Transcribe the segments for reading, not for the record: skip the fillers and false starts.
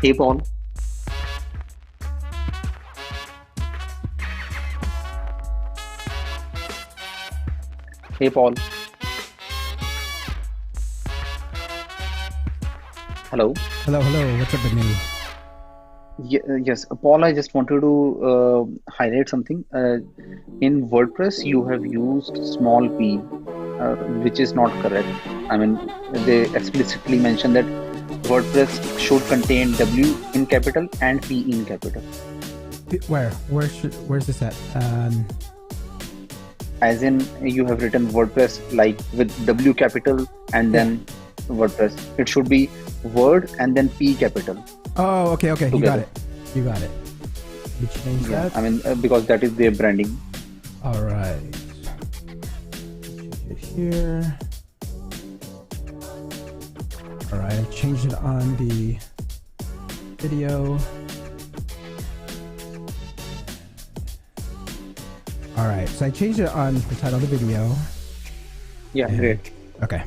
Hey Paul. Hey Paul. Hello. Hello, hello. What's up, Bhanu? Yes, Paul. I just wanted to highlight something. In WordPress, you have used small p, which is not correct. I mean, they explicitly mention that WordPress should contain W in capital and P in capital. Where's this at? As in, you have written WordPress like with W capital and then WordPress. It should be Word and then P capital. Oh, okay. Together. You got it. You change that? I mean, because that is their branding. All right. Here. All right. I changed it on the video. All right. So I changed it on the title of the video. Yeah, great. Okay.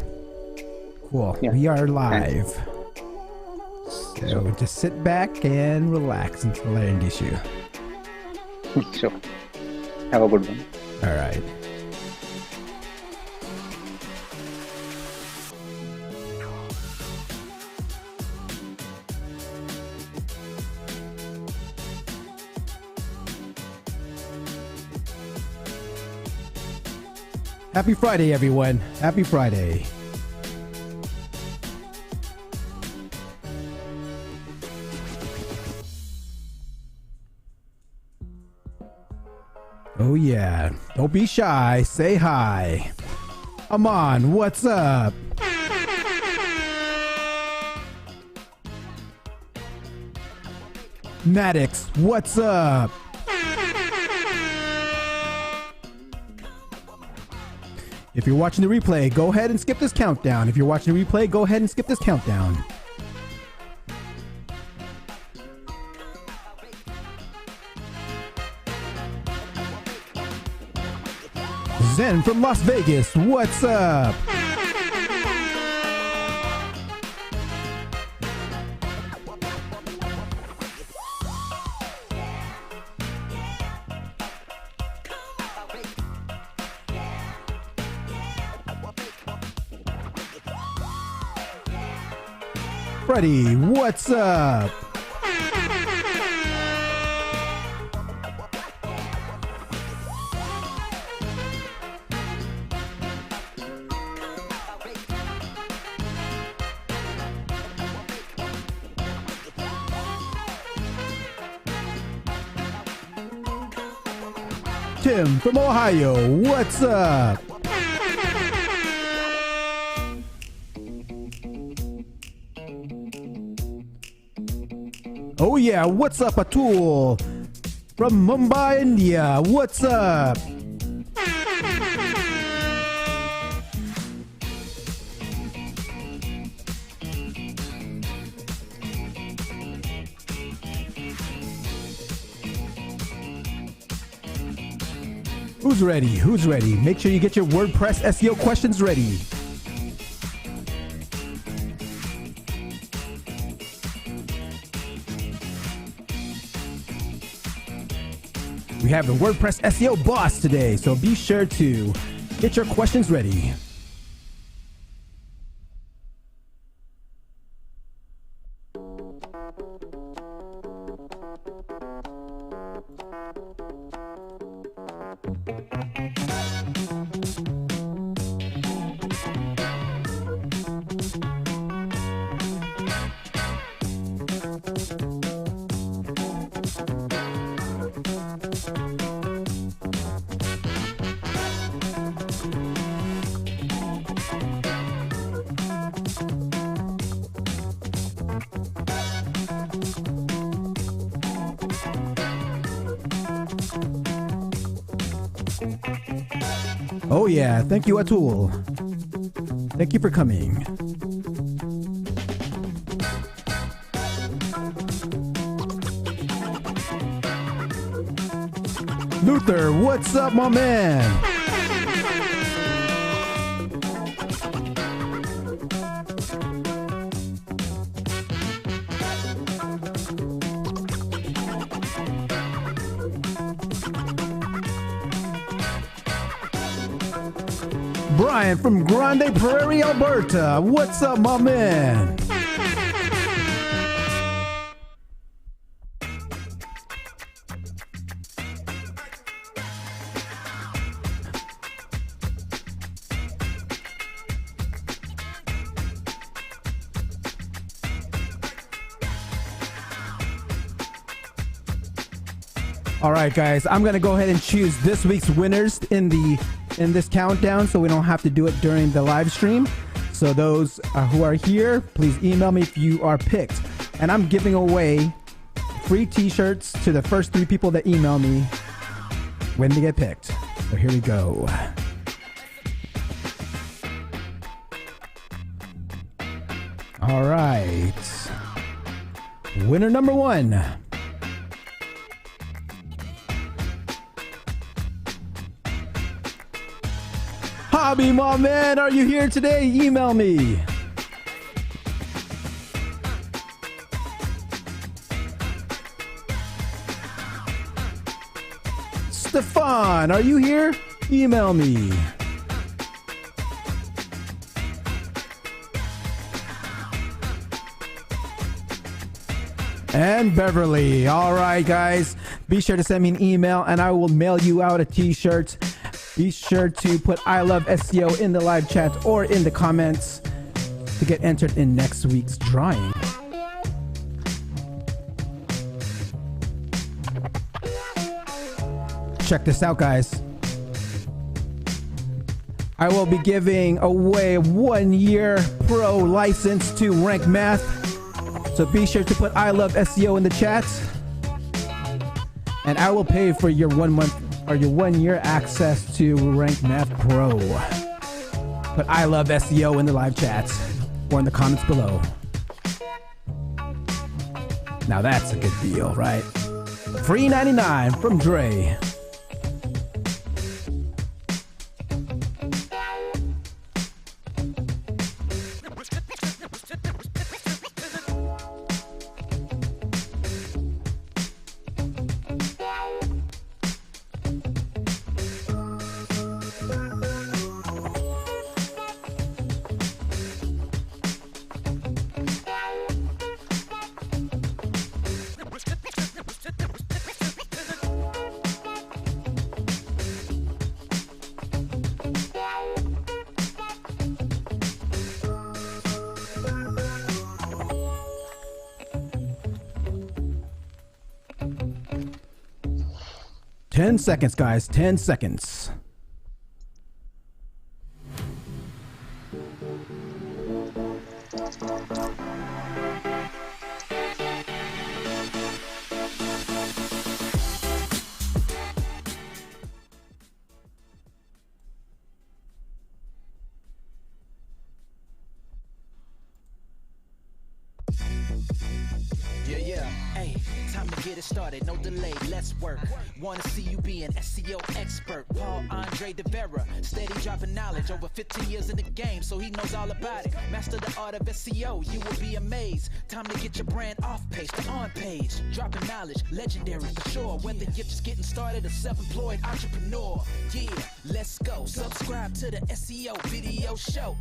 Cool. Yeah. We are live. Thanks. So just sit back and relax until I introduce you. Sure. Have a good one. All right. Happy Friday, everyone. Happy Friday. Oh yeah, don't be shy, say hi. Aman, what's up? Maddox, what's up? If you're watching the replay, go ahead and skip this countdown. If you're watching the replay, go ahead and skip this countdown. Zen from Las Vegas, what's up? Freddie, what's up? Tim from Ohio, what's up? Oh yeah, what's up, Atul? From Mumbai, India, what's up? Who's ready? Who's ready? Make sure you get your WordPress SEO questions ready. We have the WordPress SEO boss today, so be sure to get your questions ready. Oh yeah, thank you, Atul. Thank you for coming. Luther, what's up, my man? Brian from Grande Prairie, Alberta. What's up, my man? All right, guys, I'm gonna go ahead and choose this week's winners in this countdown, so we don't have to do it during the live stream. So those who are here, please email me if you are picked, and I'm giving away free T-shirts to the first 3 people that email me when they get picked. So here we go. All right, winner number 1. Hobby, my man, are you here today? Email me. Stefan, are you here? Email me. And Beverly. All right, guys, be sure to send me an email and I will mail you out a t-shirt. Be sure to put I love SEO in the live chat or in the comments to get entered in next week's drawing. Check this out, guys. I will be giving away a 1-year pro license to Rank Math. So be sure to put I love SEO in the chat. And I will pay for your 1 month or your 1-year access to Rank Math Pro. Put I love SEO in the live chat or in the comments below. Now that's a good deal, right? Free 99 from Dre. Ten seconds, guys. 10 seconds. Started, no delay, let's work. Wanna see you be an SEO expert. Paul Andre DeVera, steady dropping knowledge. Over 15 years in the game, so he knows all about it. Master the art of SEO, you will be amazed. Time to get your brand off page to on page. Dropping knowledge, legendary for sure. Whether you're just getting started or self-employed entrepreneur. Yeah, let's go. Subscribe to the SEO video show.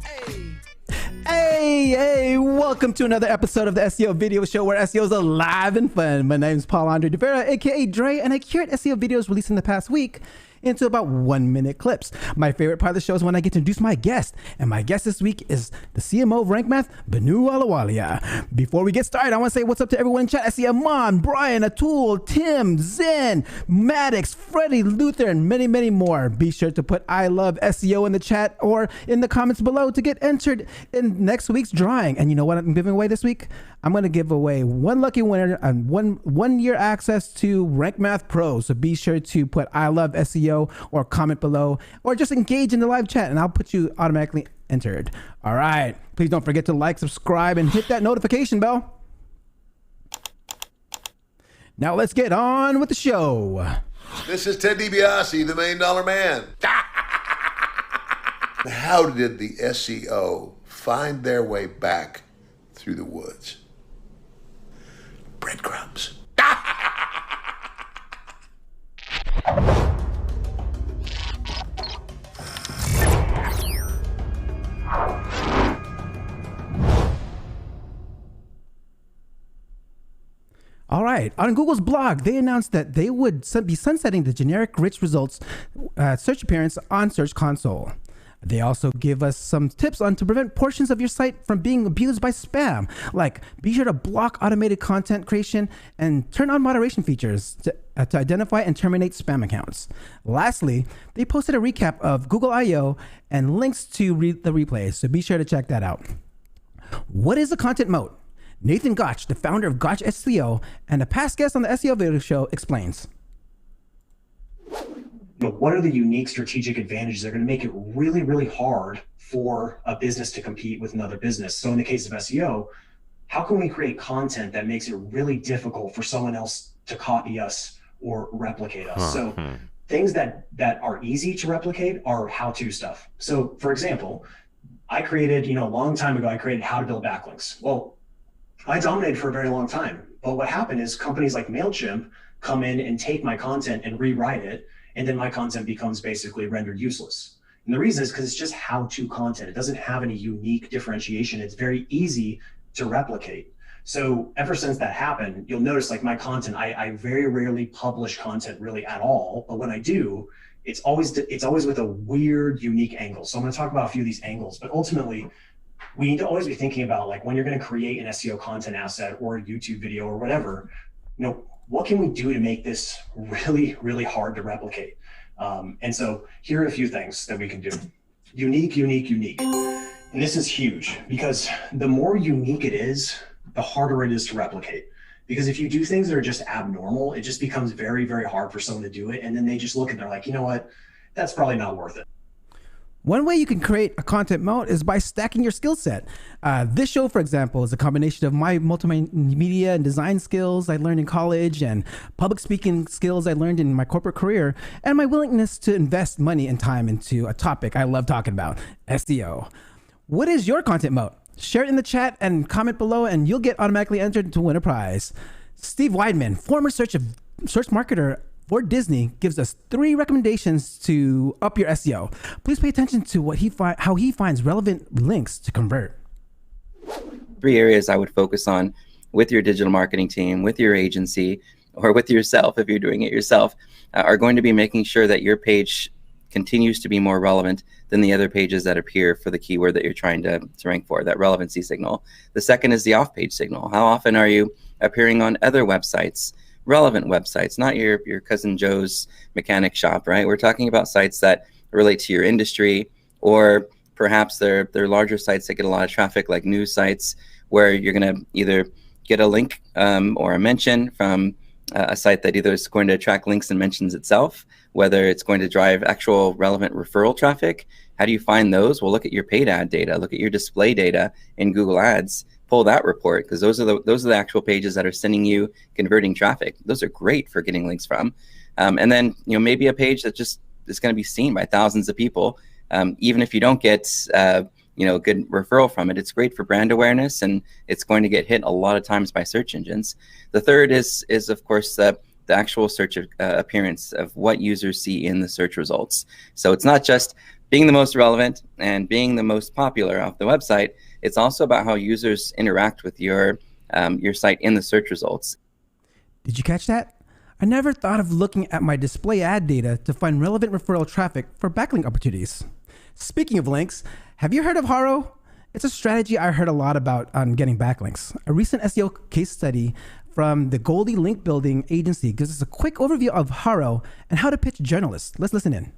Hey, welcome to another episode of the SEO video show where SEO is alive and fun. My name is Paul Andre DeVera, aka Dre, and I curate SEO videos released in the past week into about 1-minute clips. My favorite part of the show is when I get to introduce my guest, and my guest this week is the CMO of Rank Math, Bhanu Ahluwalia. Before we get started, I want to say what's up to everyone in chat. I see Amon, Brian, Atul, Tim, Zen, Maddox, Freddie, Luther, and many, many more. Be sure to put I love SEO in the chat or in the comments below to get entered in next week's drawing. And you know what I'm giving away this week? I'm going to give away one lucky winner and one year access to Rank Math Pro. So be sure to put I love SEO or comment below or just engage in the live chat and I'll put you automatically entered. All right. Please don't forget to like, subscribe, and hit that notification bell. Now let's get on with the show. This is Ted DiBiase, the $1 Million Man. How did the SEO find their way back through the woods? Breadcrumbs. right. On Google's blog, they announced that they would be sunsetting the generic rich results search appearance on Search Console. They also give us some tips on to prevent portions of your site from being abused by spam, like be sure to block automated content creation and turn on moderation features to identify and terminate spam accounts. Lastly, they posted a recap of Google I/O and links to the replays, so be sure to check that out. What is a content moat? Nathan Gotch, the founder of Gotch SEO and a past guest on the SEO video show, explains. What are the unique strategic advantages that are going to make it really, really hard for a business to compete with another business? So in the case of SEO, how can we create content that makes it really difficult for someone else to copy us or replicate us? So things that are easy to replicate are how-to stuff. So for example, I created, a long time ago, I created how to build backlinks. Well, I dominated for a very long time. But what happened is companies like MailChimp come in and take my content and rewrite it. And then my content becomes basically rendered useless. And the reason is because it's just how-to content. It doesn't have any unique differentiation. It's very easy to replicate. So ever since that happened, you'll notice like my content, I very rarely publish content really at all. But when I do, it's always with a weird, unique angle. So I'm going to talk about a few of these angles, but ultimately we need to always be thinking about like when you're going to create an SEO content asset or a YouTube video or whatever, what can we do to make this really, really hard to replicate? And so here are a few things that we can do. Unique. And this is huge because the more unique it is, the harder it is to replicate. Because if you do things that are just abnormal, it just becomes very, very hard for someone to do it. And then they just look and they're like, you know what, that's probably not worth it. One way you can create a content moat is by stacking your skill set. This show, for example, is a combination of my multimedia and design skills I learned in college and public speaking skills I learned in my corporate career, and my willingness to invest money and time into a topic I love talking about, SEO. What is your content moat? Share it in the chat and comment below, and you'll get automatically entered to win a prize. Steve Weidman, former search marketer for Disney, gives us 3 recommendations to up your SEO. Please pay attention to how he finds relevant links to convert. 3 areas I would focus on with your digital marketing team, with your agency, or with yourself if you're doing it yourself, are going to be making sure that your page continues to be more relevant than the other pages that appear for the keyword that you're trying to rank for, that relevancy signal. The second is the off-page signal. How often are you appearing on other websites? Relevant websites, not your cousin Joe's mechanic shop, right? We're talking about sites that relate to your industry, or perhaps they're larger sites that get a lot of traffic, like news sites, where you're going to either get a link or a mention from a site that either is going to attract links and mentions itself, whether it's going to drive actual relevant referral traffic. How do you find those? Well, look at your paid ad data, look at your display data in Google Ads. Pull that report, because those are the actual pages that are sending you converting traffic. Those are great for getting links from. And then maybe a page that just is going to be seen by thousands of people. Even if you don't get good referral from it, it's great for brand awareness, and it's going to get hit a lot of times by search engines. The third is of course the actual search appearance of what users see in the search results. So it's not just being the most relevant and being the most popular off the website. It's also about how users interact with your site in the search results. Did you catch that? I never thought of looking at my display ad data to find relevant referral traffic for backlink opportunities. Speaking of links, have you heard of HARO? It's a strategy I heard a lot about on getting backlinks. A recent SEO case study from the Goldie Link Building Agency gives us a quick overview of HARO and how to pitch journalists. Let's listen in.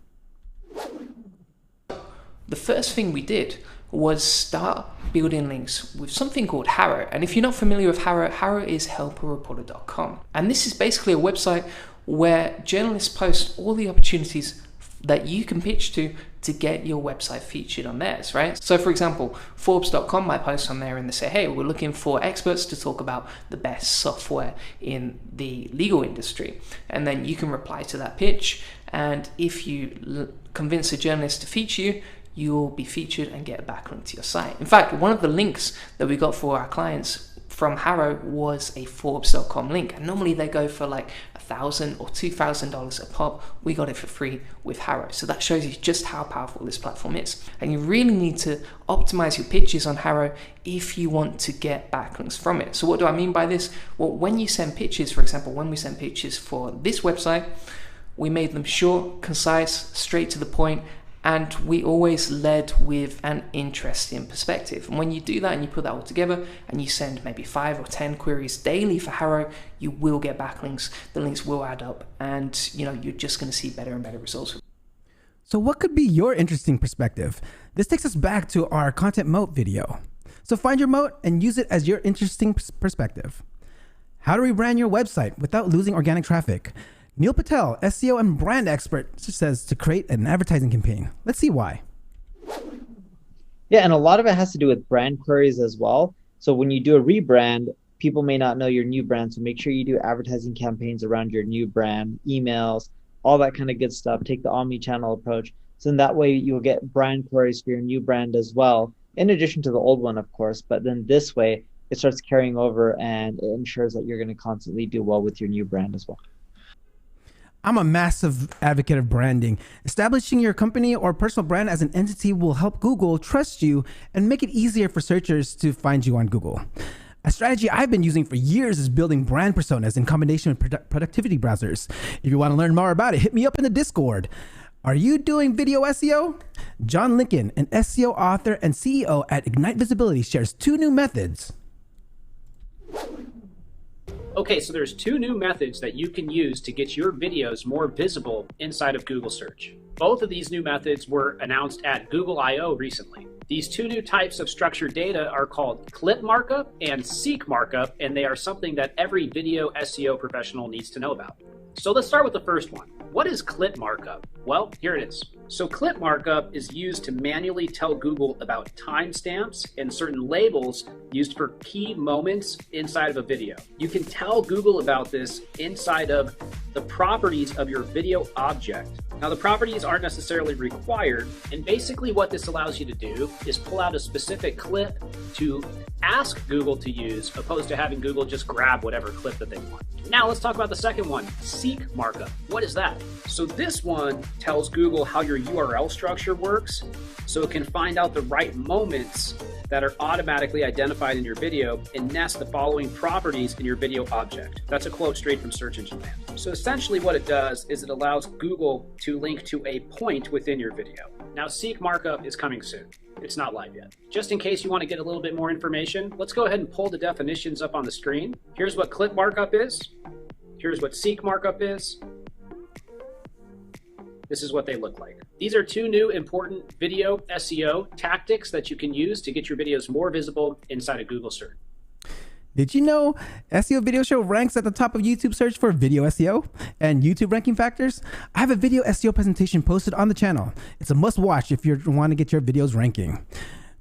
The first thing we did was start building links with something called HARO. And if you're not familiar with HARO, HARO is helperreporter.com. And this is basically a website where journalists post all the opportunities that you can pitch to get your website featured on theirs, right? So for example, Forbes.com might post on there and they say, hey, we're looking for experts to talk about the best software in the legal industry. And then you can reply to that pitch. And if you convince a journalist to feature you, you'll be featured and get a backlink to your site. In fact, one of the links that we got for our clients from HARO was a Forbes.com link, and normally they go for like $1,000 or $2,000 a pop. We got it for free with HARO. So that shows you just how powerful this platform is. And you really need to optimize your pitches on HARO if you want to get backlinks from it. So what do I mean by this? Well, when you send pitches, for example, when we send pitches for this website, we made them short, concise, straight to the point, and we always led with an interesting perspective. And when you do that and you put that all together and you send maybe 5 or 10 queries daily for HARO, you will get backlinks. The links will add up, and you're just going to see better and better results. So what could be your interesting perspective? This takes us back to our content moat video. So find your moat and use it as your interesting perspective. How to rebrand your website without losing organic traffic. Neil Patel, SEO and brand expert, says to create an advertising campaign. Let's see why. Yeah, and a lot of it has to do with brand queries as well. So when you do a rebrand, people may not know your new brand. So make sure you do advertising campaigns around your new brand, emails, all that kind of good stuff. Take the omni-channel approach. So in that way, you'll get brand queries for your new brand as well, in addition to the old one, of course. But then this way, it starts carrying over and it ensures that you're going to constantly do well with your new brand as well. I'm a massive advocate of branding. Establishing your company or personal brand as an entity will help Google trust you and make it easier for searchers to find you on Google. A strategy I've been using for years is building brand personas in combination with productivity browsers. If you want to learn more about it, hit me up in the Discord. Are you doing video SEO? John Lincoln, an SEO author and CEO at Ignite Visibility, shares 2 new methods. Okay, so there's 2 new methods that you can use to get your videos more visible inside of Google search. Both of these new methods were announced at Google I/O recently. These 2 new types of structured data are called clip markup and seek markup, and they are something that every video SEO professional needs to know about. So let's start with the first one. What is clip markup? Well, here it is. So clip markup is used to manually tell Google about timestamps and certain labels used for key moments inside of a video. You can tell Google about this inside of the properties of your video object. Now, the properties aren't necessarily required, and basically what this allows you to do is pull out a specific clip to ask Google to use, opposed to having Google just grab whatever clip that they want. Now let's talk about the second one, seek markup. What is that? So this one tells Google how your URL structure works, so it can find out the right moments that are automatically identified in your video and nest the following properties in your video object. That's a quote straight from Search Engine Land. So essentially what it does is it allows Google to link to a point within your video. Now, seek markup is coming soon. It's not live yet. Just in case you want to get a little bit more information, let's go ahead and pull the definitions up on the screen. Here's what clip markup is. Here's what seek markup is. This is what they look like. These are 2 new important video SEO tactics that you can use to get your videos more visible inside of Google search. Did you know SEO Video Show ranks at the top of YouTube search for video SEO and YouTube ranking factors? I have a video SEO presentation posted on the channel. It's a must watch if you want to get your videos ranking.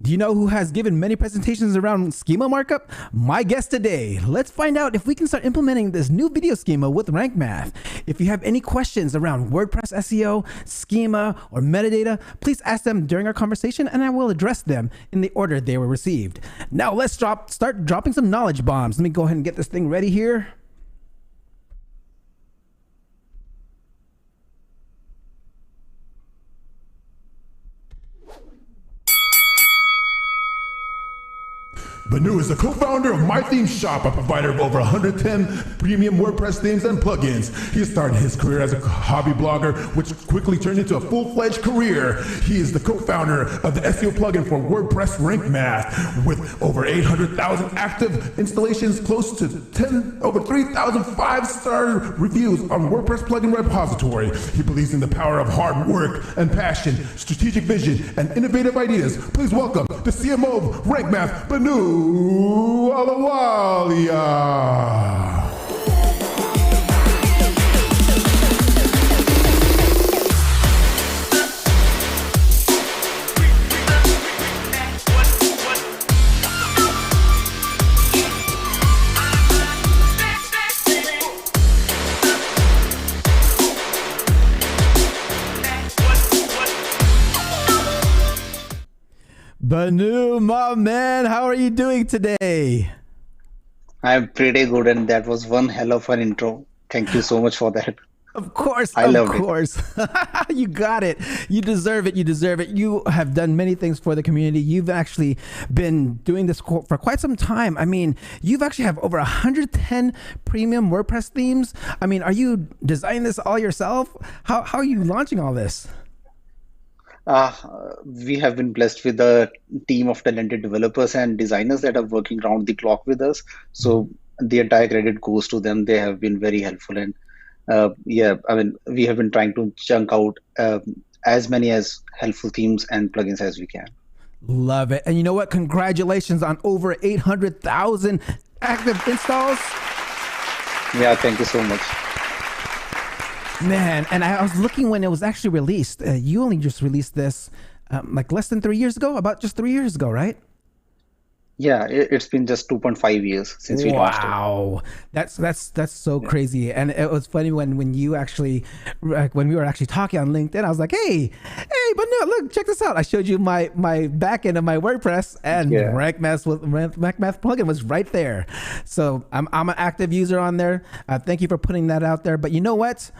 Do you know who has given many presentations around schema markup? My guest today. Let's find out if we can start implementing this new video schema with Rank Math. If you have any questions around WordPress SEO, schema, or metadata, please ask them during our conversation and I will address them in the order they were received. Now let's start dropping some knowledge bombs. Let me go ahead and get this thing ready here. Bhanu is the co-founder of My Theme Shop, a provider of over 110 premium WordPress themes and plugins. He started his career as a hobby blogger, which quickly turned into a full-fledged career. He is the co-founder of the SEO plugin for WordPress Rank Math, with over 800,000 active installations, close to over 3,000 5-star reviews on WordPress plugin repository. He believes in the power of hard work and passion, strategic vision, and innovative ideas. Please welcome the CMO of Rank Math, Bhanu Ahluwalia. Bhanu, my man, how are you doing today? I'm pretty good, and that was one hell of an intro. Thank you so much for that. Of course, I of loved it. course. You got it. You deserve it. You deserve it. You have done many things for the community. You've actually been doing this for quite some time. I mean, you've actually have over 110 premium WordPress themes. I mean, are you designing this all yourself? How are you launching all this? We have been blessed with a team of talented developers and designers that are working round the clock with us. So the entire credit goes to them. They have been very helpful, and yeah, I mean, we have been trying to chunk out as many as helpful themes and plugins as we can. Love it. And you know what? Congratulations on over 800,000 active installs. Yeah, thank you so much. Man, and I was looking when it was actually released. You only just released this like less than 3 years ago, about just 3 years ago, right? Yeah, it's been just 2.5 years since we launched it. Wow, that's so crazy. And it was funny when you actually, like, when we were actually talking on LinkedIn, I was like, hey, but no, look, check this out. I showed you my back end of my WordPress, and Rank Math plugin was right there. So I'm an active user on there. Thank you for putting that out there. But you know what?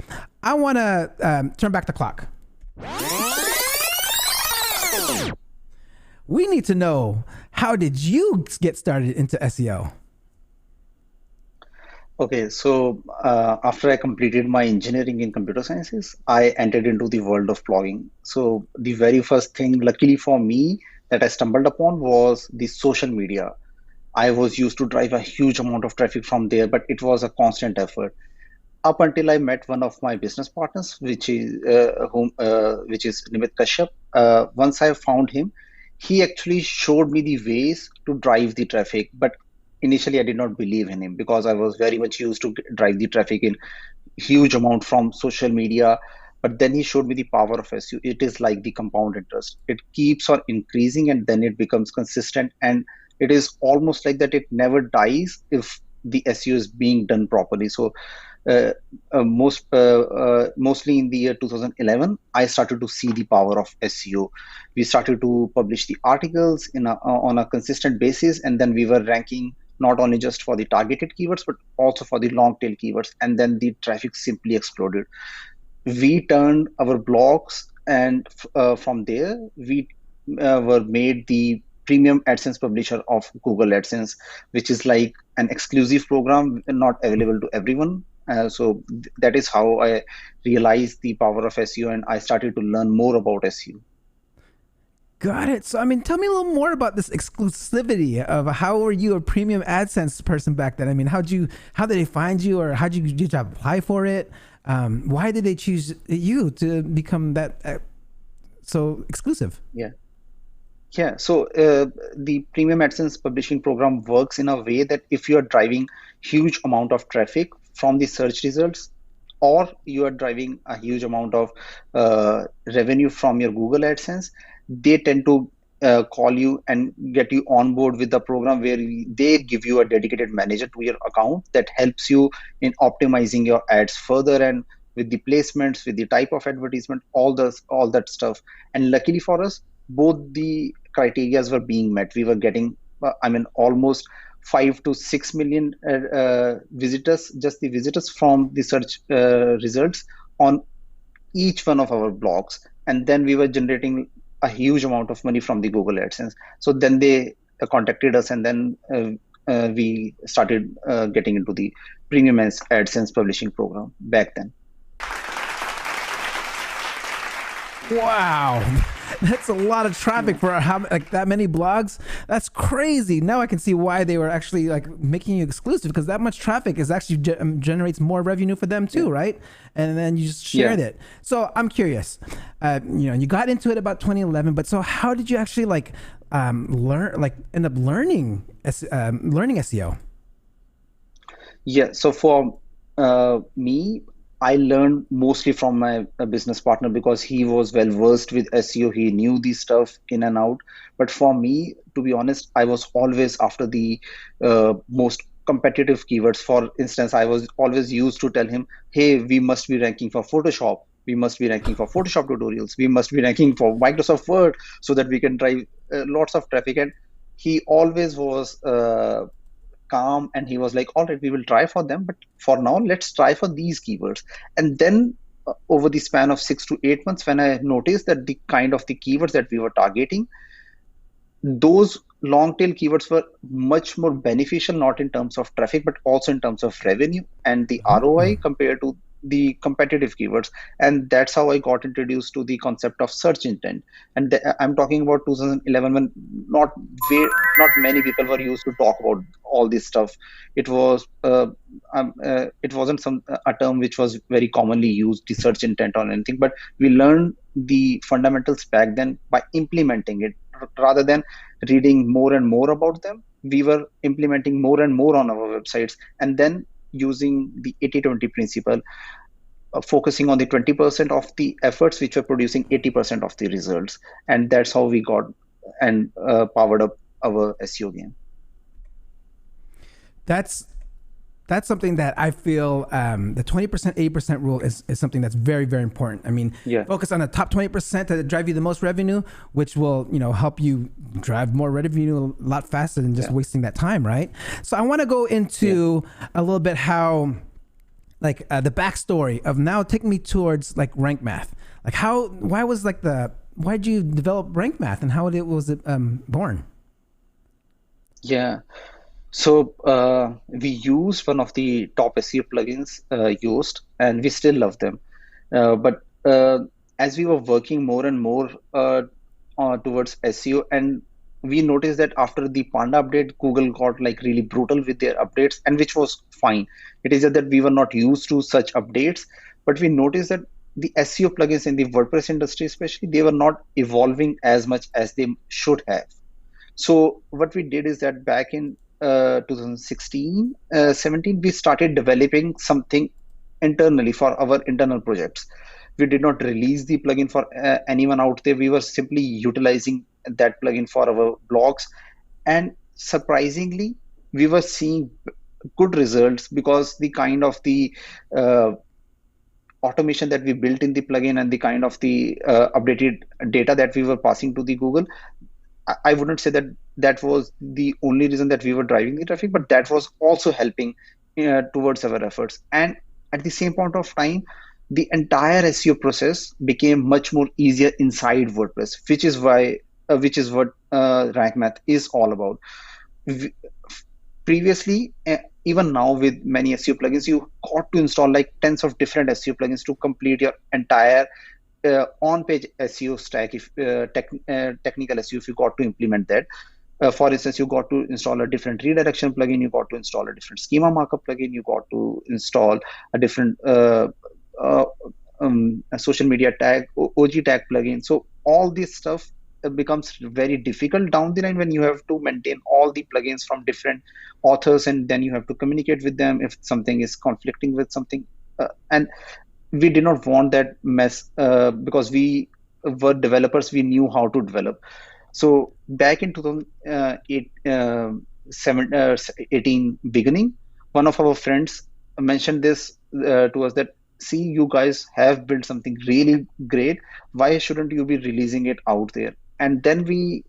I want to turn back the clock. We need to know, how did you get started into SEO? Okay, so after I completed my engineering in computer sciences, I entered into the world of blogging. So the very first thing, luckily for me, that I stumbled upon was the social media. I was used to drive a huge amount of traffic from there, but it was a constant effort. Up until I met one of my business partners, which is Nimit Kashyap. Once I found him, he actually showed me the ways to drive the traffic. But initially, I did not believe in him because I was very much used to drive the traffic in huge amount from social media. But then he showed me the power of SEO. It is like the compound interest. It keeps on increasing, and then it becomes consistent. And it is almost like that it never dies if the SEO is being done properly. So mostly in the year 2011, I started to see the power of SEO. We started to publish the articles on a consistent basis, and then we were ranking not only just for the targeted keywords, but also for the long tail keywords. And then the traffic simply exploded. We turned our blogs, and from there, we were made the premium AdSense publisher of Google AdSense, which is like an exclusive program not available to everyone. So that is how I realized the power of SEO, and I started to learn more about SEO. Got it. So, I mean, tell me a little more about this exclusivity of how were you a premium AdSense person back then? I mean, how did they find you, or did you apply for it? Why did they choose you to become that so exclusive? Yeah. So the premium AdSense publishing program works in a way that if you are driving huge amount of traffic from the search results, or you are driving a huge amount of revenue from your Google AdSense, they tend to call you and get you on board with the program, where they give you a dedicated manager to your account that helps you in optimizing your ads further, and with the placements, with the type of advertisement, all that stuff. And luckily for us, both the criterias were being met. We were getting, almost 5 to 6 million visitors, just the visitors from the search results on each one of our blogs. And then we were generating a huge amount of money from the Google AdSense. So then they contacted us, and then we started getting into the premium AdSense publishing program back then. Wow, that's a lot of traffic for that many blogs. That's crazy. Now I can see why they were actually making you exclusive, because that much traffic is actually generates more revenue for them too, right? And then you just shared it. So I'm curious. You got into it about 2011, but so how did you actually end up learning SEO? Yeah. So for me, I learned mostly from my business partner, because he was well versed with SEO. He knew the stuff in and out. But for me, to be honest, I was always after the most competitive keywords. For instance, I was always used to tell him, hey, we must be ranking for Photoshop. We must be ranking for Photoshop tutorials. We must be ranking for Microsoft Word, so that we can drive lots of traffic. And he always was calm, and he was like, all right, we will try for them, but for now let's try for these keywords. And then over the span of 6 to 8 months, when I noticed that the kind of the keywords that we were targeting, those long tail keywords were much more beneficial, not in terms of traffic, but also in terms of revenue and the ROI compared to the competitive keywords. And that's how I got introduced to the concept of search intent. And I'm talking about 2011, when not many people were used to talk about all this stuff. It was it wasn't a term which was very commonly used, the search intent or anything, but we learned the fundamentals back then by implementing it. Rather than reading more and more about them, we were implementing more and more on our websites, and then using the 80-20 principle, focusing on the 20% of the efforts which were producing 80% of the results. And that's how we got and powered up our SEO game. That's something that I feel the 20%, 80% rule is something that's very, very important. I mean, focus on the top 20% that drive you the most revenue, which will, help you drive more revenue a lot faster than just wasting that time, right? So I want to go into a little bit how, like the backstory of now taking me towards like rank math. Like why did you develop rank math, and how was it born? Yeah. So we use one of the top SEO plugins used, and we still love them. But as we were working more and more towards SEO, and we noticed that after the Panda update, Google got like really brutal with their updates, and which was fine. It is just that we were not used to such updates, but we noticed that the SEO plugins in the WordPress industry, especially, they were not evolving as much as they should have. So what we did is that back in 2016, 17, we started developing something internally for our internal projects. We did not release the plugin for anyone out there. We were simply utilizing that plugin for our blogs. And surprisingly, we were seeing good results, because the kind of the automation that we built in the plugin and the kind of the updated data that we were passing to the Google, I wouldn't say that that was the only reason that we were driving the traffic, but that was also helping towards our efforts. And at the same point of time, the entire SEO process became much more easier inside WordPress, which is what rank math is all about. Previously, even now with many SEO plugins, you got to install like tens of different SEO plugins to complete your entire on-page SEO stack. If technical SEO, if you got to implement that. For instance, you got to install a different redirection plugin, you got to install a different schema markup plugin, you got to install a different social media tag, OG tag plugin. So all this stuff becomes very difficult down the line when you have to maintain all the plugins from different authors, and then you have to communicate with them if something is conflicting with something. And we did not want that mess, because we were developers, we knew how to develop. So back in 2018 beginning, one of our friends mentioned this to us, that see, you guys have built something really great. Why shouldn't you be releasing it out there? And then we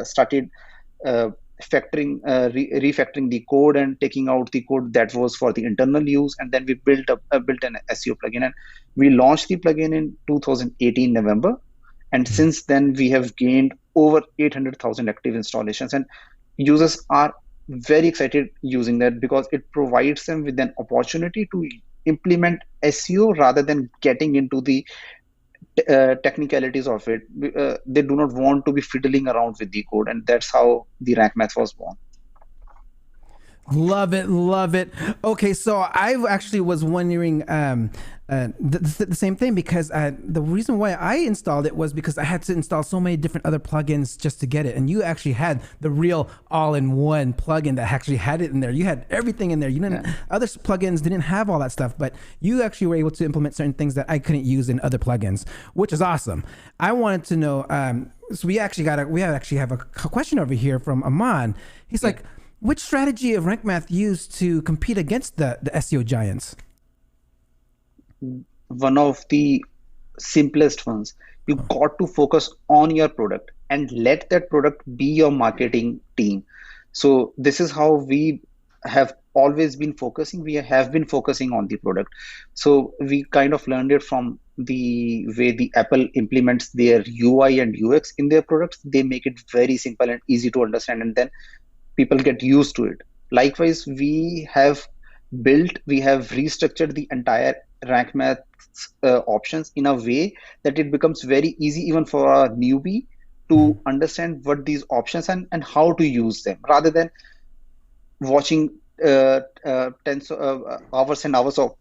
started refactoring the code and taking out the code that was for the internal use. And then we built an SEO plugin, and we launched the plugin in 2018 November. And since then, we have gained over 800,000 active installations, and users are very excited using that, because it provides them with an opportunity to implement SEO rather than getting into the technicalities of it. They do not want to be fiddling around with the code, and that's how the rank math was born. Love it. Okay, so I actually was wondering the same thing, because the reason why I installed it was because I had to install so many different other plugins just to get it. And you actually had the real all-in-one plugin that actually had it in there. You had everything in there. You didn't. Other plugins didn't have all that stuff, but you actually were able to implement certain things that I couldn't use in other plugins, which is awesome. I wanted to know. So we actually have a question over here from Aman. He's like, which strategy of rank math used to compete against the SEO giants? One of the simplest ones. You got to focus on your product and let that product be your marketing team. So this is how we have always been focusing. We have been focusing on the product. So we kind of learned it from the way the Apple implements their UI and UX in their products. They make it very simple and easy to understand, and then people get used to it. Likewise, we have restructured the entire rank math options in a way that it becomes very easy even for a newbie to understand what these options and how to use them, rather than watching tens hours and hours of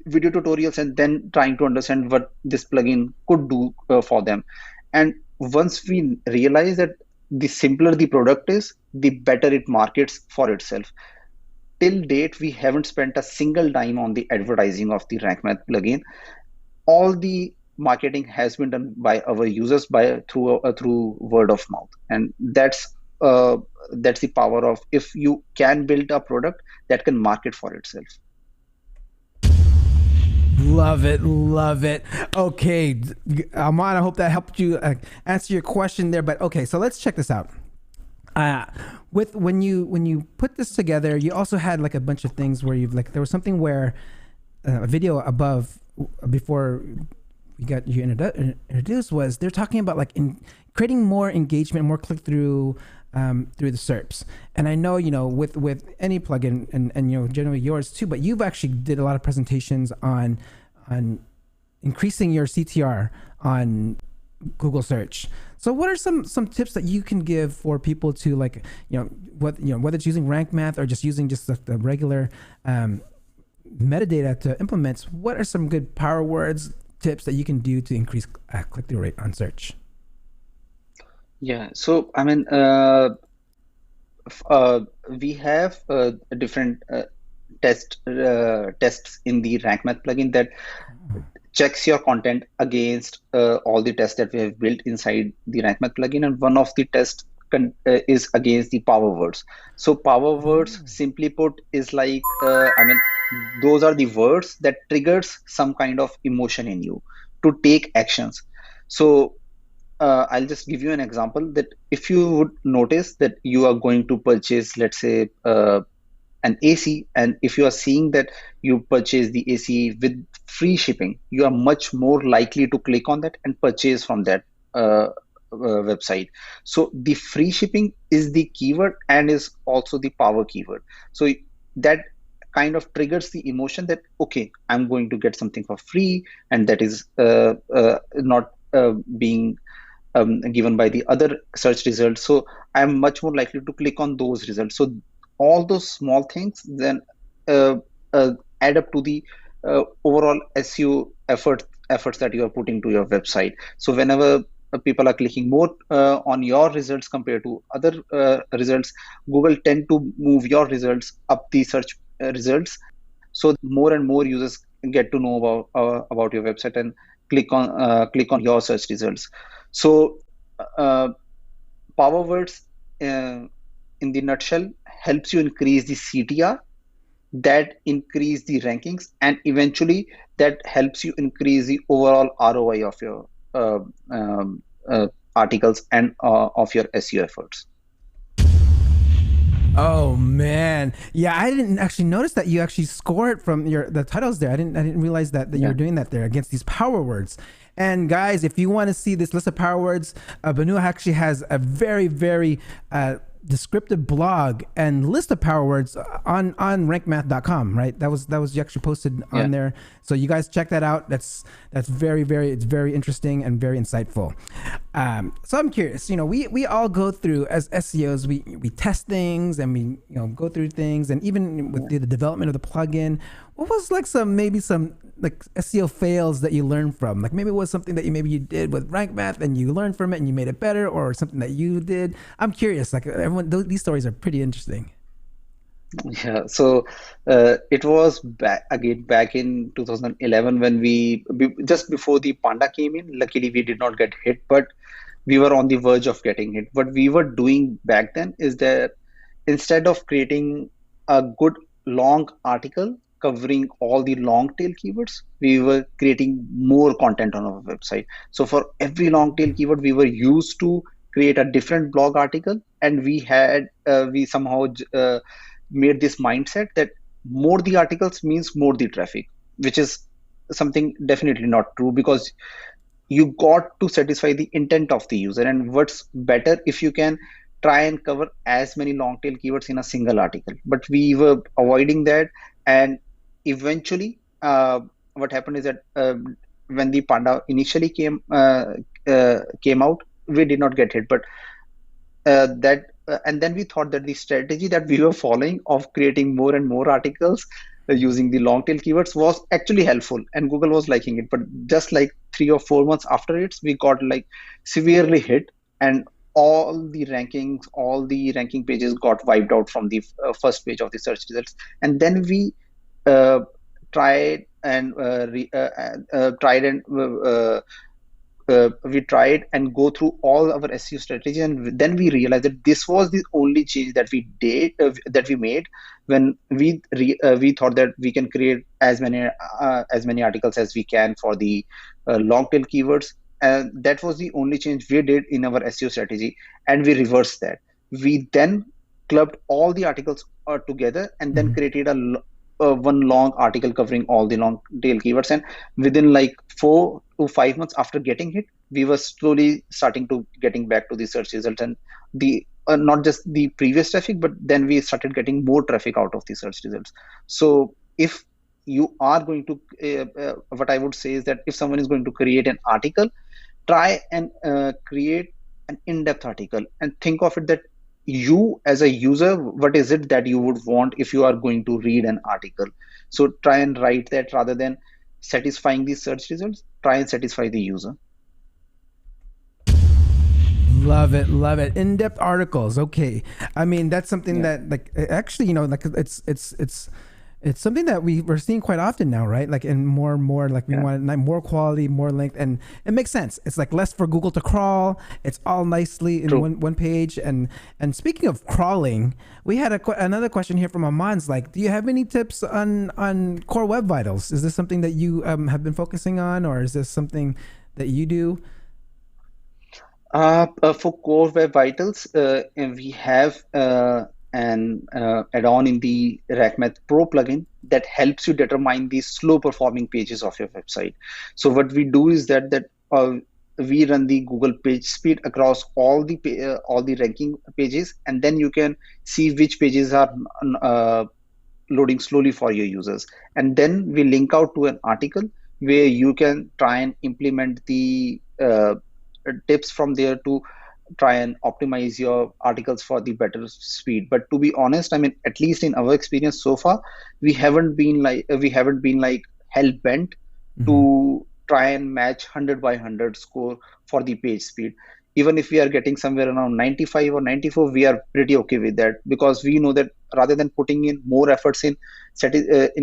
video tutorials and then trying to understand what this plugin could do for them. And once we realize that the simpler the product is, the better it markets for itself. Till date, we haven't spent a single dime on the advertising of the rank math plugin. All the marketing has been done by our users through word of mouth, and that's the power of, if you can build a product that can market for itself. Love it, love it. Okay, Aman, I hope that helped you answer your question there. But okay, so let's check this out. When you put this together, you also had like a bunch of things where there was something where a video above before we got you introduced was they're talking about like creating more engagement, more click through through the SERPs. And I know, with any plugin and generally yours too, but you've actually did a lot of presentations on increasing your CTR on Google search. So what are some tips that you can give for people to whether it's using rank math or just using just the regular metadata to implement? What are some good power words tips that you can do to increase click-through rate on search? Yeah, so I mean, we have different tests in the rank math plugin that checks your content against all the tests that we have built inside the rank math plugin, and one of the tests is against the power words. So power words, simply put, is like those are the words that triggers some kind of emotion in you to take actions. So I'll just give you an example that if you would notice that you are going to purchase, let's say, an AC, and if you are seeing that you purchase the AC with free shipping, you are much more likely to click on that and purchase from that website. So the free shipping is the keyword and is also the power keyword. So that kind of triggers the emotion that, okay, I'm going to get something for free, and that is not being given by the other search results. So I'm much more likely to click on those results. So all those small things then add up to the overall SEO efforts that you are putting to your website. So whenever people are clicking more on your results compared to other results, Google tend to move your results up the search results. So more and more users get to know about your website and click on your search results. So power words in the nutshell helps you increase the CTR, that increase the rankings, and eventually that helps you increase the overall ROI of your articles and of your SEO efforts. Oh man, yeah, I didn't actually notice that you actually score it from the titles there. I didn't realize that you were doing that there against these power words. And guys, if you want to see this list of power words, Bhanu actually has a very, very descriptive blog and list of power words on rankmath.com, right? That was you actually posted on there. So you guys check that out. That's very, very, it's very interesting and very insightful. So I'm curious, we all go through, as SEOs, we test things and we go through things, and even with the development of the plugin, what was maybe some SEO fails that you learned from? Like maybe it was something that you did with rank math and you learned from it and you made it better, or something that you did. I'm curious, these stories are pretty interesting. Yeah, so it was back in 2011 when just before the Panda came in. Luckily, we did not get hit, but we were on the verge of getting hit. What we were doing back then is that instead of creating a good long article covering all the long tail keywords, we were creating more content on our website. So for every long tail keyword, we were used to create a different blog article, and we somehow made this mindset that more the articles means more the traffic, which is something definitely not true, because you got to satisfy the intent of the user. And what's better if you can try and cover as many long tail keywords in a single article. But we were avoiding that, and eventually what happened is that when the Panda initially came out, we did not get hit. But and then we thought that the strategy that we were following of creating more and more articles using the long tail keywords was actually helpful, and Google was liking it. But just like 3 or 4 months after it, we got like severely hit, and all the ranking pages got wiped out from the first page of the search results. And then we tried and we tried and go through all our SEO strategy, and then we realized that this was the only change that we did that we made when we thought that we can create as many articles as we can for the long tail keywords. And that was the only change we did in our SEO strategy, and we reversed that. We then clubbed all the articles together, and then created one long article covering all the long tail keywords. And within like 4 to 5 months after getting hit, we were slowly starting to getting back to the search results, and the not just the previous traffic, but then we started getting more traffic out of the search results. So if you are going to what I would say is that if someone is going to create an article, try and create an in-depth article, and think of it that you as a user, what is it that you would want if you are going to read an article. So try and write that rather than satisfying the search results. Try and satisfy the user. Love it, love it. In-depth articles. Okay, I mean that's something that like actually like it's something that we're seeing quite often now, right? Like, and more and more, like we want more quality, more length, and it makes sense. It's like less for Google to crawl. It's all nicely in one page. And speaking of crawling, we had another question here from Aman's. Like, do you have any tips on Core Web Vitals? Is this something that you have been focusing on, or is this something that you do? For Core Web Vitals, we have an add-on in the RackMath Pro plugin that helps you determine the slow performing pages of your website. So what we do is that we run the Google page speed across all the ranking pages, and then you can see which pages are loading slowly for your users. And then we link out to an article where you can try and implement the tips from there to try and optimize your articles for the better speed. But to be honest, I mean, at least in our experience so far, we haven't been like hell bent to try and match 100 by 100 score for the page speed. Even if we are getting somewhere around 95 or 94, we are pretty okay with that, because we know that rather than putting in more efforts in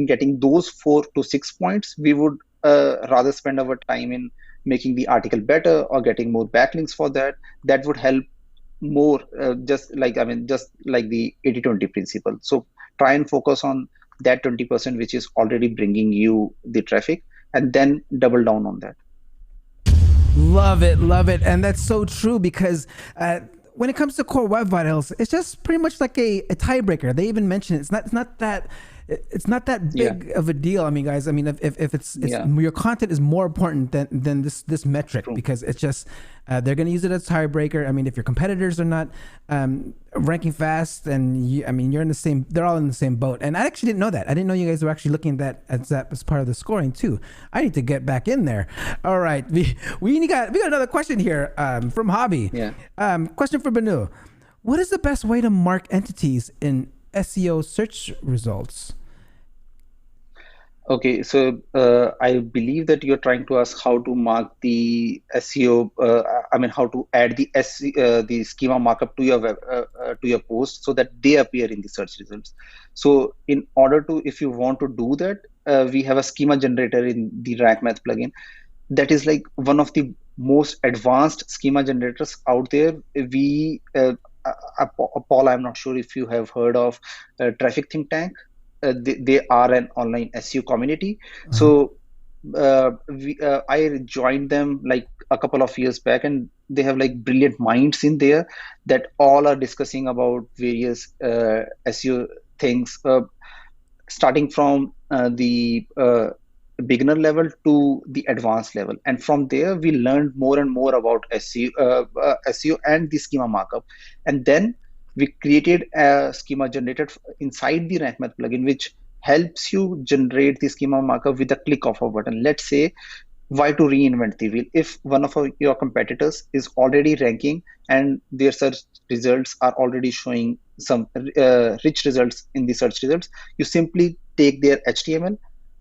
getting those 4 to 6 points, we would rather spend our time in making the article better or getting more backlinks for that. That would help more, just like the 80-20 principle. So try and focus on that 20% which is already bringing you the traffic, and then double down on that. Love it, love it. And that's so true, because when it comes to Core Web Vitals, it's just pretty much like a tiebreaker. They even mention it. It's not that big of a deal. I mean, guys, I mean, if it's your content is more important than this metric, because it's just they're going to use it as tiebreaker. I mean, if your competitors are not ranking fast, and you're in the same, they're all in the same boat. And I actually didn't know that. I didn't know you guys were actually looking at that as part of the scoring too. I need to get back in there. All right, we got another question here from Hobby. Question for Bhanu: what is the best way to mark entities in SEO search results? Okay, so I believe that you're trying to ask how to mark the SEO. How to add the schema markup to your post so that they appear in the search results. So in order to, if you want to do that, we have a schema generator in the RackMath plugin. That is like one of the most advanced schema generators out there. Paul, I'm not sure if you have heard of Traffic Think Tank. They are an online SEO community. So I joined them like a couple of years back, and they have like brilliant minds in there that all are discussing about various SEO things, starting from the beginner level to the advanced level. And from there, we learned more and more about SEO and the schema markup. And then we created a schema generated inside the Rank Math plugin, which helps you generate the schema markup with a click of a button. Let's say, why to reinvent the wheel? If one of your competitors is already ranking and their search results are already showing some rich results in the search results, you simply take their HTML,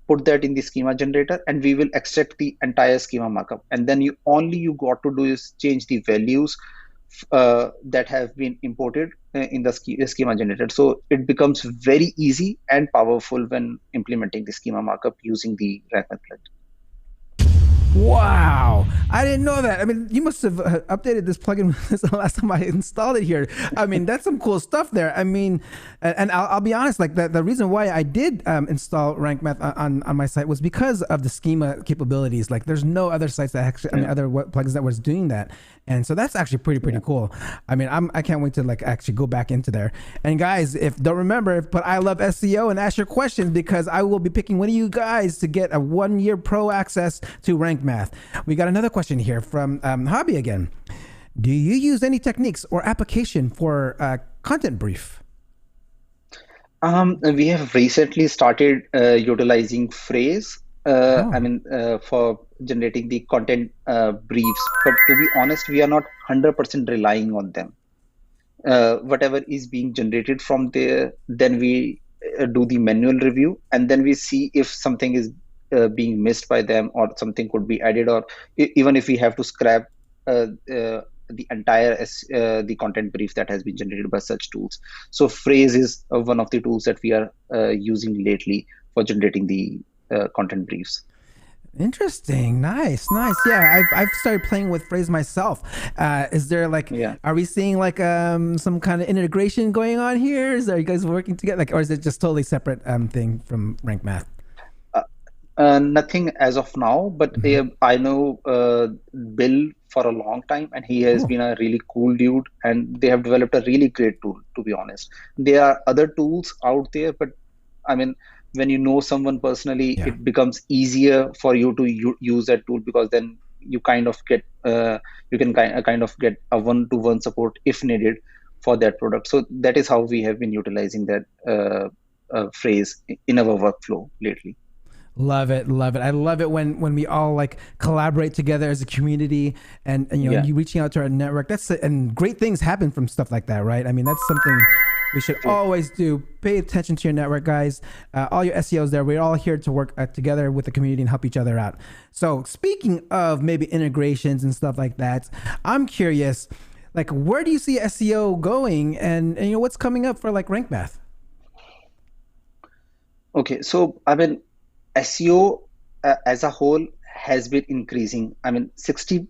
put that in the schema generator, and we will extract the entire schema markup. And then you got to do is change the values that have been imported in the schema generator. So it becomes very easy and powerful when implementing the schema markup using the Rank Math plugin. Wow, I didn't know that. I mean, you must have updated this plugin since the last time I installed it here. I mean, that's some cool stuff there. I mean, and I'll be honest, like the reason why I did install Rank Math on my site was because of the schema capabilities. Like there's no other sites that actually, I mean, other plugins that was doing that. And so that's actually pretty cool. I mean, I can't wait to like actually go back into there. And guys, if don't remember, put I love SEO and ask your questions, because I will be picking one of you guys to get a 1-year pro access to Rank Math. We got another question here from Hobby again. Do you use any techniques or application for content brief? We have recently started utilizing Phrase. I mean, for generating the content briefs, but to be honest, we are not 100% relying on them. Whatever is being generated from there, then we do the manual review, and then we see if something is being missed by them or something could be added, or even if we have to scrap the entire the content brief that has been generated by such tools. So Phrase is one of the tools that we are using lately for generating the content briefs. Interesting. Nice. Yeah, I've started playing with Phrase myself. Is there like, are we seeing like some kind of integration going on here? Are you guys working together, like, or is it just totally separate thing from Rank Math? Nothing as of now, but I know Bill for a long time, and he has been a really cool dude, and they have developed a really great tool, to be honest. There are other tools out there, but I mean, when you know someone personally, it becomes easier for you to use that tool, because then you kind of get you can kind of get a one-to-one support if needed for that product. So that is how we have been utilizing that Phrase in our workflow lately. Love it. I love it when we all like collaborate together as a community, and you know, you reaching out to our network. And great things happen from stuff like that, right? I mean, that's something we should always do. Pay attention to your network, guys. All your SEOs there. We're all here to work together with the community and help each other out. So speaking of maybe integrations and stuff like that, I'm curious, like, where do you see SEO going, and you know, what's coming up for like Rank Math? Okay, so I mean, SEO as a whole has been increasing. I mean, 60,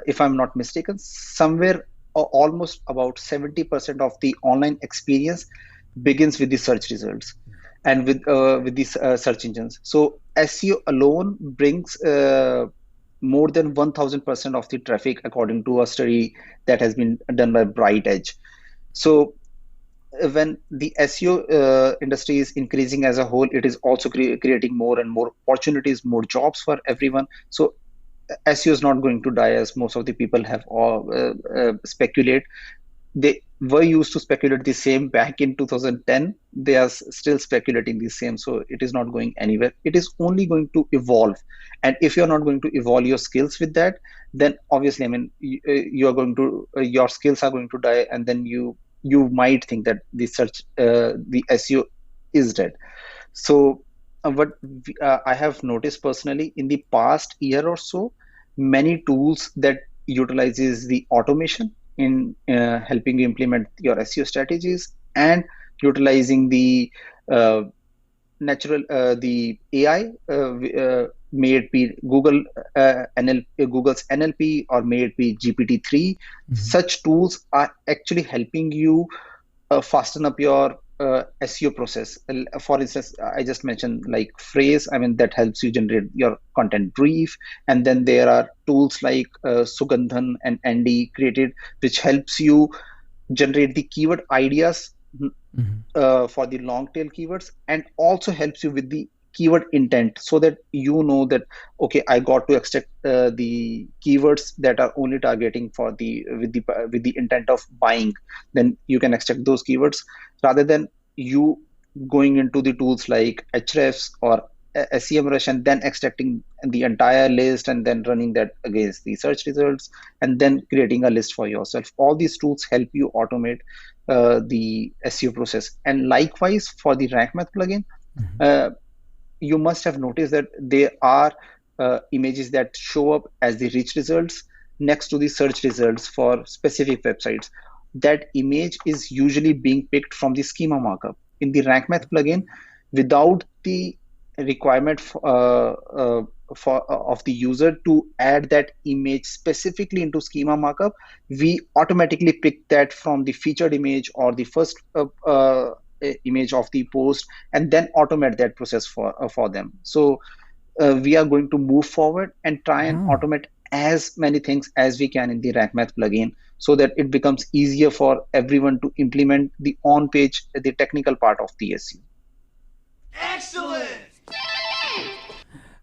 if I'm not mistaken, somewhere almost about 70% of the online experience begins with the search results and with these search engines. So SEO alone brings more than 1000% of the traffic, according to a study that has been done by Bright Edge. So when the SEO industry is increasing as a whole, it is also creating more and more opportunities, more jobs for everyone. So SEO is not going to die, as most of the people have speculate. They were used to speculate the same back in 2010. They are still speculating the same. So it is not going anywhere. It is only going to evolve. And if you're not going to evolve your skills with that, then obviously, I mean, you are going to, your skills are going to die, and then you might think that the SEO is dead. So what I have noticed personally in the past year or so, many tools that utilizes the automation in helping you implement your SEO strategies, and utilizing the the AI, may it be Google's NLP, or may it be GPT-3. Such tools are actually helping you fasten up your SEO process. For instance, I just mentioned like Phrase. I mean, that helps you generate your content brief. And then there are tools like Sugandhan and Andy created, which helps you generate the keyword ideas for the long tail keywords, and also helps you with the keyword intent, so that you know that, okay, I got to extract the keywords that are only targeting for the with the intent of buying. Then you can extract those keywords, rather than you going into the tools like Hrefs or SEMrush and then extracting the entire list and then running that against the search results and then creating a list for yourself. All these tools help you automate the SEO process. And likewise for the rank math plugin, you must have noticed that there are images that show up as the rich results next to the search results for specific websites. That image is usually being picked from the schema markup. In the rank math plugin, without the requirement of the user to add that image specifically into schema markup, we automatically pick that from the featured image or the first image of the post, and then automate that process for them. So we are going to move forward and try and automate as many things as we can in the rank math plugin, so that it becomes easier for everyone to implement the on page, the technical part of the SEO. Excellent.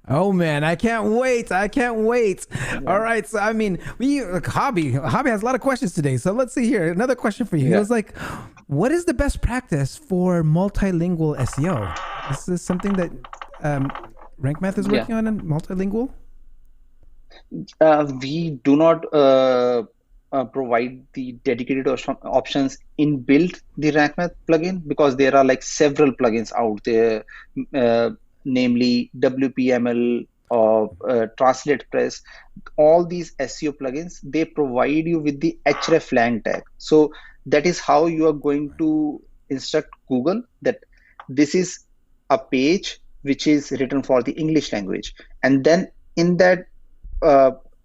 Oh man, I can't wait. I can't wait. All right. So, I mean, Hobby has a lot of questions today. So let's see here. Another question for you. It was like, what is the best practice for multilingual SEO? Is this something that Rank Math is working on in multilingual? We do not provide the dedicated options in build the Rank Math plugin, because there are like several plugins out there, namely WPML or TranslatePress. All these SEO plugins, they provide you with the hreflang tag. So that is how you are going to instruct Google that this is a page which is written for the English language. And then in that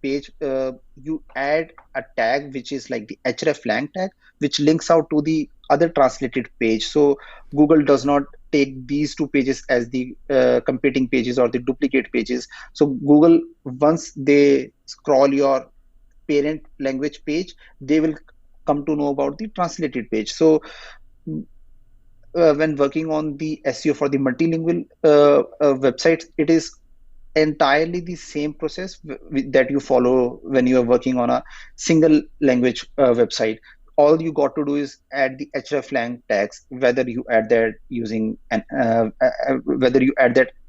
page, you add a tag which is like the hreflang tag, which links out to the other translated page. So Google does not take these two pages as the competing pages or the duplicate pages. So Google, once they scroll your parent language page, they will come to know about the translated page. So when working on the SEO for the multilingual websites, it is entirely the same process that you follow when you are working on a single language website. All you got to do is add the hreflang tags, whether you add that using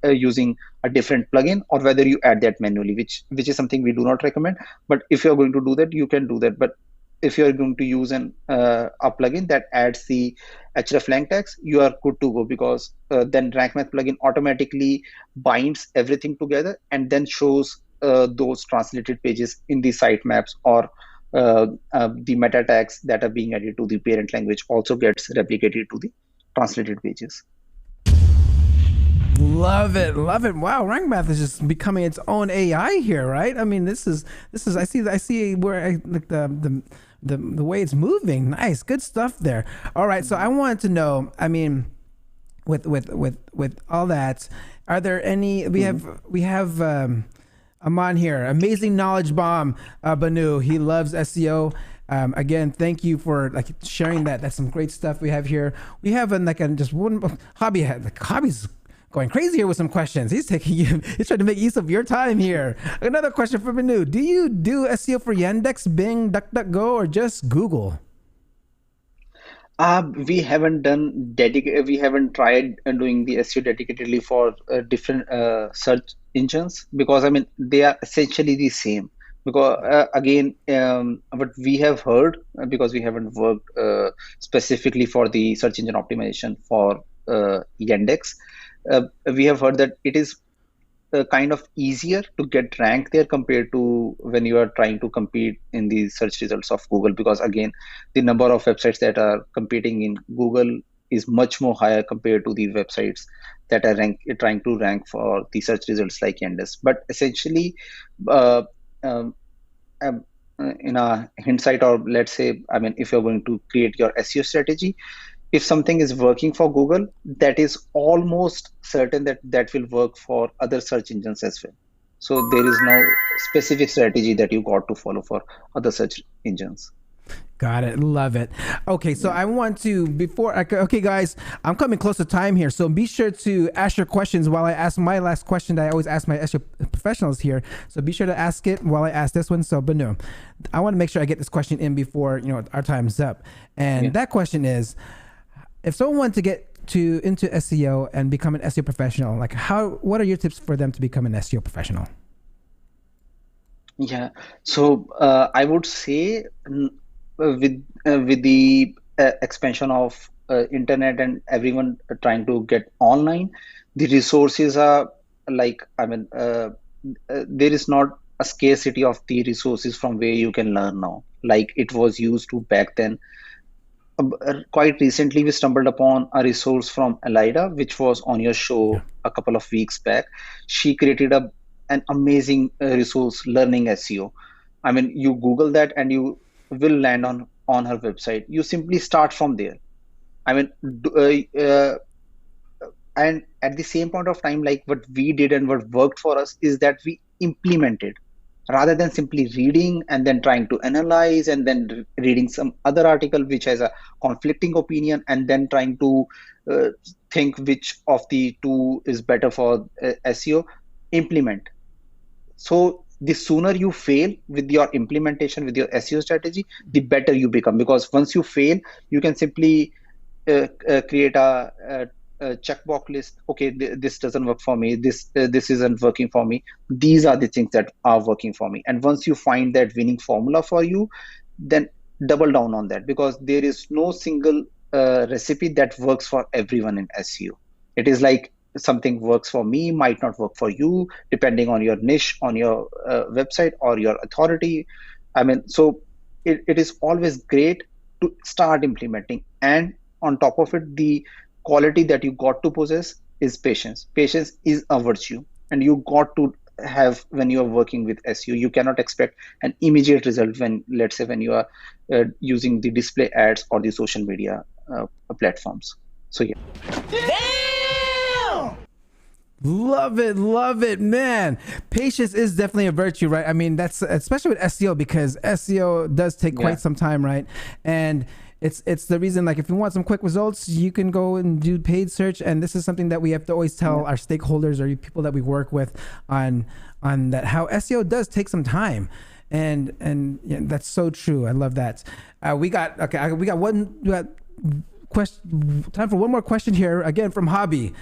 using a different plugin, or whether you add that manually, which is something we do not recommend. But if you're going to do that, you can do that. But if you're going to use a plugin that adds the hreflang tags, you are good to go, because then Rank Math plugin automatically binds everything together and then shows those translated pages in the sitemaps, or the meta tags that are being added to the parent language also gets replicated to the translated pages. Love it, love it. Wow, Rank Math is just becoming its own AI here, right? I mean, this is I see where like the way it's moving. Nice, good stuff there. All right, so I wanted to know, I mean, with all that, are there any, we have Aman here, amazing knowledge bomb, Bhanu. He loves SEO. Again, thank you for like sharing that. That's some great stuff we have here. We have just one Hobby's going crazy here with some questions. He's trying to make use of your time here. Another question for Bhanu. Do you do SEO for Yandex, Bing, DuckDuckGo, or just Google? We haven't tried doing the SEO dedicatedly for different search engines, because I mean they are essentially the same. Because again, what we have heard, because we haven't worked specifically for the search engine optimization for Yandex, we have heard that it is kind of easier to get ranked there compared to when you are trying to compete in the search results of Google, because again, the number of websites that are competing in Google is much more higher compared to the websites that are trying to rank for the search results like Yandex. But essentially, in a hindsight, or let's say, I mean, if you're going to create your SEO strategy, if something is working for Google, that is almost certain that will work for other search engines as well. So there is no specific strategy that you got to follow for other search engines. Got it. Love it. Okay, so I want to, okay, guys, I'm coming close to time here, so be sure to ask your questions while I ask my last question that I always ask my SEO professionals here. So be sure to ask it while I ask this one. So, Bhanu, I want to make sure I get this question in before our time's up. And that question is, if someone wanted to get into SEO and become an SEO professional, like what are your tips for them to become an SEO professional? Yeah, so I would say with the expansion of internet and everyone trying to get online, the resources are like, there is not a scarcity of the resources from where you can learn now, like it was used to back then. Quite recently, we stumbled upon a resource from Elida, which was on your show a couple of weeks back. She created an amazing resource, learning SEO. You Google that and you will land on her website. You simply start from there. And at the same point of time, like what we did and what worked for us is that we implemented, rather than simply reading and then trying to analyze and then reading some other article which has a conflicting opinion and then trying to think which of the two is better for SEO. Implement. So the sooner you fail with your implementation, with your SEO strategy, the better you become, because once you fail, you can simply create a checkbox list. Okay, this doesn't work for me. This isn't working for me. These are the things that are working for me. And once you find that winning formula for you, then double down on that, because there is no single recipe that works for everyone in SEO. It is like something works for me might not work for you, depending on your niche, on your website or your authority. So it is always great to start implementing, and on top of it, the quality that you got to possess is patience. Patience is a virtue, and you got to have when you are working with SEO. You cannot expect an immediate result when, let's say, when you are using the display ads or the social media platforms. So yeah. Love it, man. Patience is definitely a virtue, right? That's especially with SEO, because SEO does take quite some time, right? And it's the reason, like, if you want some quick results, you can go and do paid search. And this is something that we have to always tell our stakeholders or people that we work with on that, how SEO does take some time. And that's so true. I love that. We got time for one more question here, again from Hobby.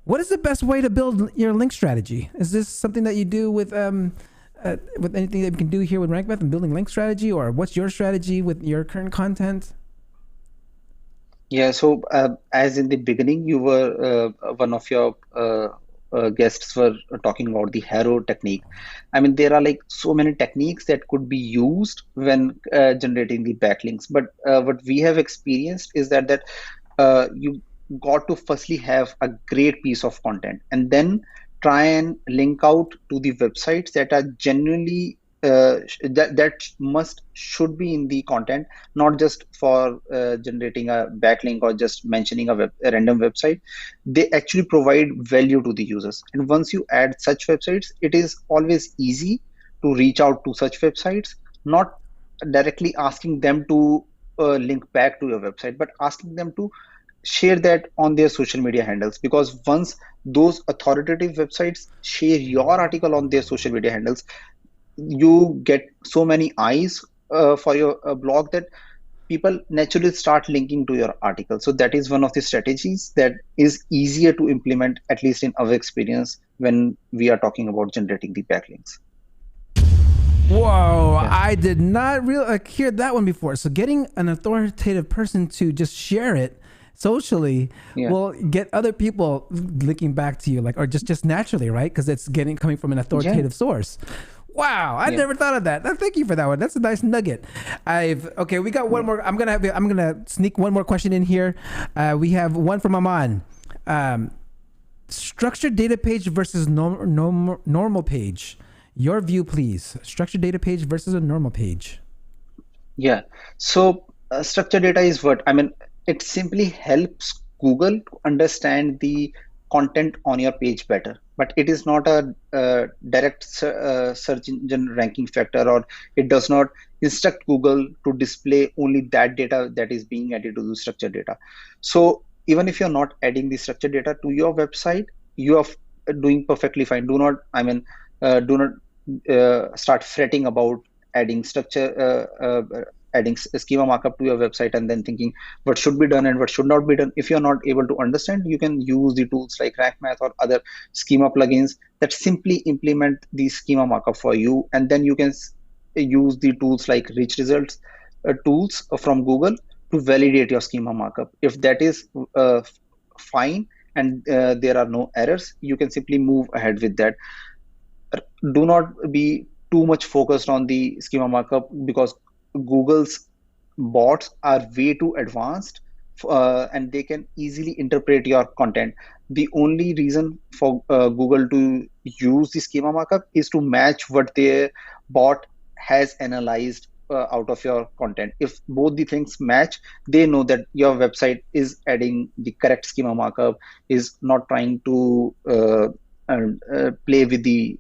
What is the best way to build your link strategy? Is this something that you do with anything that we can do here with RankMath and building link strategy, or what's your strategy with your current content? Yeah, so as in the beginning, you were one of your guests were talking about the HARO technique. There are like so many techniques that could be used when generating the backlinks. But what we have experienced is that you got to firstly have a great piece of content, and then try and link out to the websites that are genuinely should be in the content, not just for generating a backlink or just mentioning a random website. They actually provide value to the users, and once you add such websites, it is always easy to reach out to such websites, not directly asking them to link back to your website, but asking them to share that on their social media handles, because once those authoritative websites share your article on their social media handles, you get so many eyes for your blog that people naturally start linking to your article. So that is one of the strategies that is easier to implement, at least in our experience, when we are talking about generating the backlinks. Whoa, yeah. I did not really hear that one before. So getting an authoritative person to just share it socially will get other people linking back to you, like, or just naturally, right? Because it's coming from an authoritative source. Wow, I never thought of that. Thank you for that one. That's a nice nugget. Okay, we got one more. I'm gonna sneak one more question in here. We have one from Aman. Structured data page versus normal page. Your view, please. Structured data page versus a normal page. Yeah. So structured data is what? It simply helps Google to understand the content on your page better. But it is not a direct search engine ranking factor, or it does not instruct Google to display only that data that is being added to the structured data. So even if you're not adding the structured data to your website, you are doing perfectly fine. Do not start fretting about adding adding schema markup to your website and then thinking what should be done and what should not be done. If you're not able to understand, you can use the tools like Rank Math or other schema plugins that simply implement the schema markup for you. And then you can use the tools like Rich Results tools from Google to validate your schema markup. If that is fine and there are no errors, you can simply move ahead with that. Do not be too much focused on the schema markup, because Google's bots are way too advanced and they can easily interpret your content. The only reason for Google to use the schema markup is to match what their bot has analyzed out of your content. If both the things match, they know that your website is adding the correct schema markup, is not trying to play with the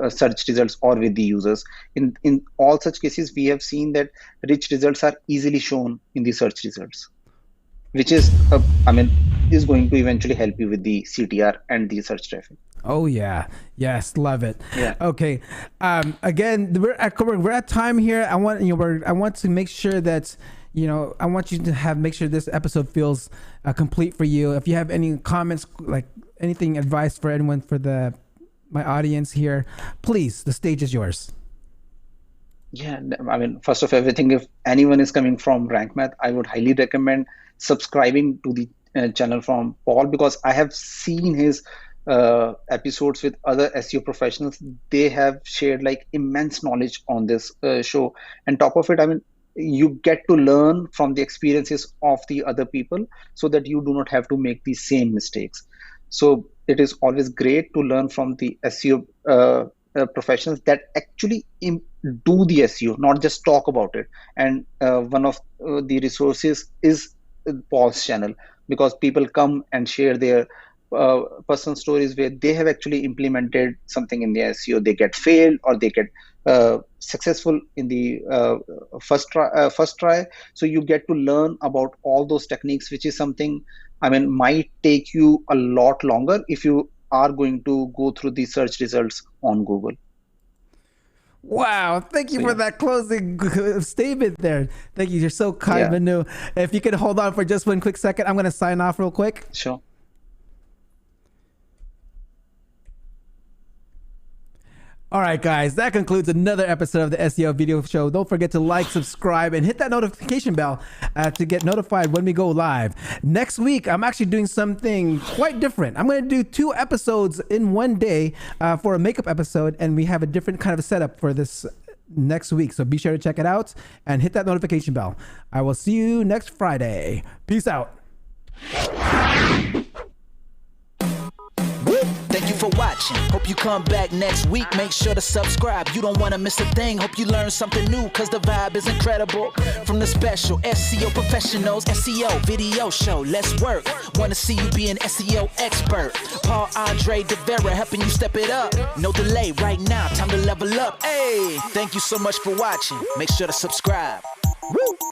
search results or with the users. In all such cases, we have seen that rich results are easily shown in the search results, which is is going to eventually help you with the CTR and the search traffic. Oh yeah, yes, love it. Yeah. Okay. Again, we're at time here. I want to make sure that I want you to make sure this episode feels complete for you. If you have any comments, like anything, advice for anyone, for my audience here, please, the stage is yours. Yeah, first of everything, if anyone is coming from Rank Math, I would highly recommend subscribing to the channel from Paul, because I have seen his episodes with other SEO professionals. They have shared like immense knowledge on this show, and top of it, you get to learn from the experiences of the other people so that you do not have to make the same mistakes. So it is always great to learn from the SEO professionals that actually do the SEO, not just talk about it. And one of the resources is Paul's channel, because people come and share their personal stories where they have actually implemented something in the SEO. They get failed or they get successful in the first try. So you get to learn about all those techniques, which is something might take you a lot longer if you are going to go through the search results on Google. Wow, thank you for that closing statement there. Thank you. You're so kind, Bhanu. If you could hold on for just one quick second, I'm going to sign off real quick. Sure. All right, guys, that concludes another episode of the SEO Video Show. Don't forget to like, subscribe, and hit that notification bell to get notified when we go live. Next week, I'm actually doing something quite different. I'm going to do 2 episodes in one day for a makeup episode, and we have a different kind of setup for this next week. So be sure to check it out and hit that notification bell. I will see you next Friday. Peace out. Thank you for watching. Hope you come back next week. Make sure to subscribe. You don't want to miss a thing. Hope you learn something new, because the vibe is incredible. From the special SEO professionals, SEO video show. Let's work. Want to see you be an SEO expert. Paul Andre DeVera helping you step it up. No delay right now. Time to level up. Hey, thank you so much for watching. Make sure to subscribe. Woo!